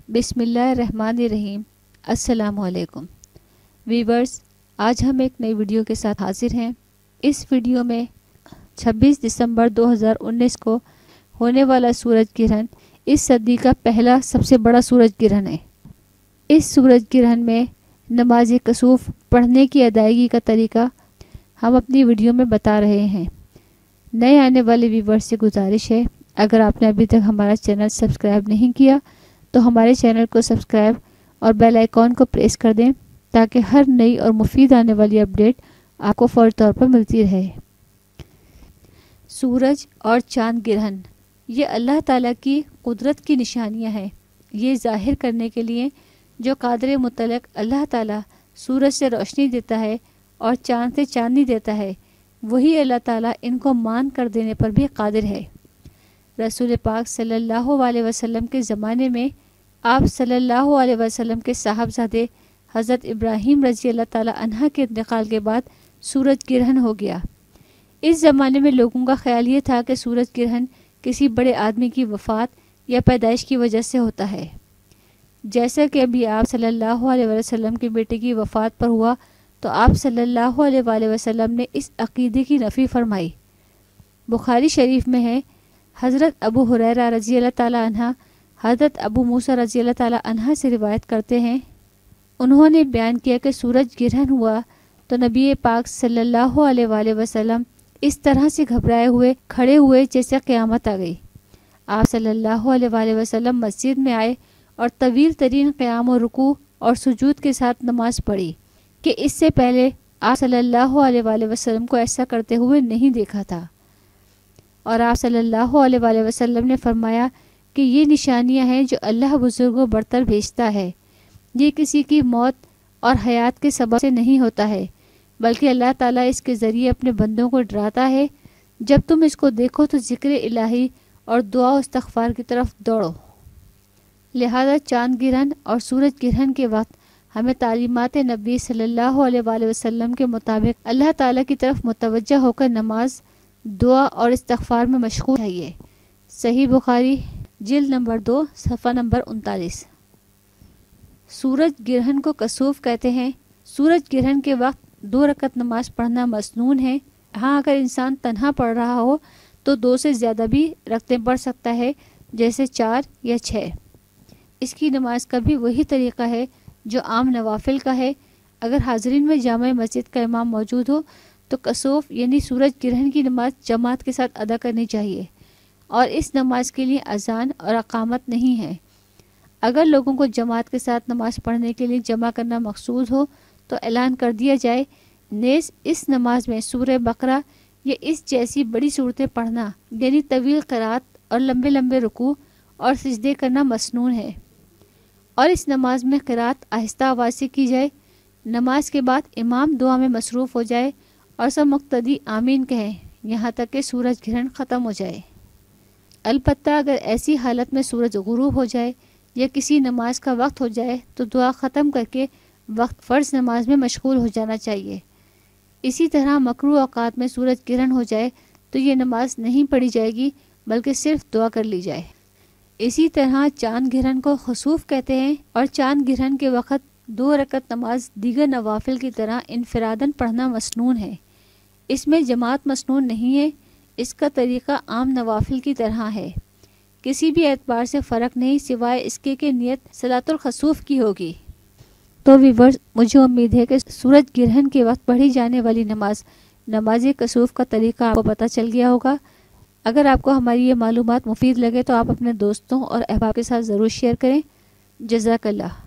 بسم اللہ الرحمن الرحیم۔ السلام علیکم ویورز، آج ہم ایک نئی ویڈیو کے ساتھ حاضر ہیں۔ اس ویڈیو میں 26 دسمبر 2019 کو ہونے والا سورج گرہن اس صدی کا پہلا سب سے بڑا سورج گرہن ہے۔ اس سورج گرہن میں نماز کسوف پڑھنے کی ادائیگی کا طریقہ ہم اپنی ویڈیو میں بتا رہے ہیں۔ نئے آنے والے ویورز سے گزارش ہے، اگر آپ نے ابھی تک ہمارا چینل سبسکرائب نہیں کیا تو ہمارے چینل کو سبسکرائب اور بیل آئیکن کو پریس کر دیں تاکہ ہر نئی اور مفید آنے والی اپڈیٹ آپ کو فوری طور پر ملتی رہے۔ سورج اور چاند گرہن یہ اللہ تعالیٰ کی قدرت کی نشانیاں ہیں۔ یہ ظاہر کرنے کے لیے جو قادر مطلق اللہ تعالیٰ سورج سے روشنی دیتا ہے اور چاند سے چاندنی دیتا ہے، وہی اللہ تعالیٰ ان کو مان کر دینے پر بھی قادر ہے۔ رسول پاک صلی اللہ علیہ وسلم کے زمانے میں آپ صلی اللہ علیہ وسلم کے صاحبزادے حضرت ابراہیم رضی اللہ تعالیٰ عنہ کے انتقال کے بعد سورج گرہن ہو گیا۔ اس زمانے میں لوگوں کا خیال یہ تھا کہ سورج گرہن کسی بڑے آدمی کی وفات یا پیدائش کی وجہ سے ہوتا ہے، جیسا کہ ابھی آپ صلی اللہ علیہ وسلم کے بیٹے کی وفات پر ہوا تو آپ صلی اللہ علیہ وسلم نے اس عقیدے کی نفی فرمائی۔ بخاری شریف میں ہے، حضرت ابو ہریرہ رضی اللہ تعالیٰ عنہ حضرت ابو موسیٰ رضی اللہ تعالیٰ عنہ سے روایت کرتے ہیں، انہوں نے بیان کیا کہ سورج گرہن ہوا تو نبی پاک صلی اللہ علیہ وسلم اس طرح سے گھبرائے ہوئے کھڑے ہوئے جیسے قیامت آ گئی۔ آپ صلی اللہ علیہ وسلم مسجد میں آئے اور طویل ترین قیام و رکوع اور سجود کے ساتھ نماز پڑھی کہ اس سے پہلے آپ صلی اللہ علیہ وسلم کو ایسا کرتے ہوئے نہیں دیکھا تھا، اور آپ صلی اللہ علیہ وسلم نے فرمایا کہ یہ نشانیاں ہیں جو اللہ بزرگ و برتر بھیجتا ہے۔ یہ کسی کی موت اور حیات کے سبب سے نہیں ہوتا ہے، بلکہ اللہ تعالیٰ اس کے ذریعے اپنے بندوں کو ڈراتا ہے۔ جب تم اس کو دیکھو تو ذکر الہی اور دعا و استغفار کی طرف دوڑو۔ لہذا چاند گرہن اور سورج گرہن کے وقت ہمیں تعلیمات نبی صلی اللہ علیہ وسلم کے مطابق اللہ تعالیٰ کی طرف متوجہ ہو کر نماز، دعا اور استغفار میں مشغول رہیے۔ صحیح بخاری جلد نمبر 2 صفحہ نمبر 39۔ سورج گرہن کو کسوف کہتے ہیں۔ سورج گرہن کے وقت 2 رکعت نماز پڑھنا مسنون ہے۔ ہاں، اگر انسان تنہا پڑھ رہا ہو تو 2 سے زیادہ بھی رکعتیں پڑھ سکتا ہے، جیسے 4 یا 6۔ اس کی نماز کا بھی وہی طریقہ ہے جو عام نوافل کا ہے۔ اگر حاضرین میں جامع مسجد کا امام موجود ہو تو کسوف یعنی سورج گرہن کی نماز جماعت کے ساتھ ادا کرنی چاہیے، اور اس نماز کے لیے اذان اور اقامت نہیں ہے۔ اگر لوگوں کو جماعت کے ساتھ نماز پڑھنے کے لیے جمع کرنا مقصود ہو تو اعلان کر دیا جائے۔ نیز اس نماز میں سورہ بقرہ یا اس جیسی بڑی صورتیں پڑھنا یعنی طویل قرات اور لمبے لمبے رکوع اور سجدے کرنا مسنون ہے، اور اس نماز میں قرات آہستہ آواز سے کی جائے۔ نماز کے بعد امام دعا میں مصروف ہو جائے اور سب مقتدی آمین کہیں یہاں تک کہ سورج گرہن ختم ہو جائے۔ البتہ اگر ایسی حالت میں سورج غروب ہو جائے یا کسی نماز کا وقت ہو جائے تو دعا ختم کر کے وقت فرض نماز میں مشغول ہو جانا چاہیے۔ اسی طرح مکروہ اوقات میں سورج گرہن ہو جائے تو یہ نماز نہیں پڑھی جائے گی بلکہ صرف دعا کر لی جائے۔ اسی طرح چاند گرہن کو خسوف کہتے ہیں، اور چاند گرہن کے وقت 2 رکعت نماز دیگر نوافل کی طرح انفراداً پڑھنا مسنون ہے۔ اس میں جماعت مسنون نہیں ہے، اس کا طریقہ عام نوافل کی طرح ہے۔ کسی بھی اعتبار سے فرق نہیں سوائے اس کے کہ نیت صلاۃ الخسوف کی ہوگی۔ تو ویورز، مجھے امید ہے کہ سورج گرہن کے وقت پڑھی جانے والی نماز کسوف کا طریقہ آپ کو پتہ چل گیا ہوگا۔ اگر آپ کو ہماری یہ معلومات مفید لگے تو آپ اپنے دوستوں اور احباب کے ساتھ ضرور شیئر کریں۔ جزاک اللہ۔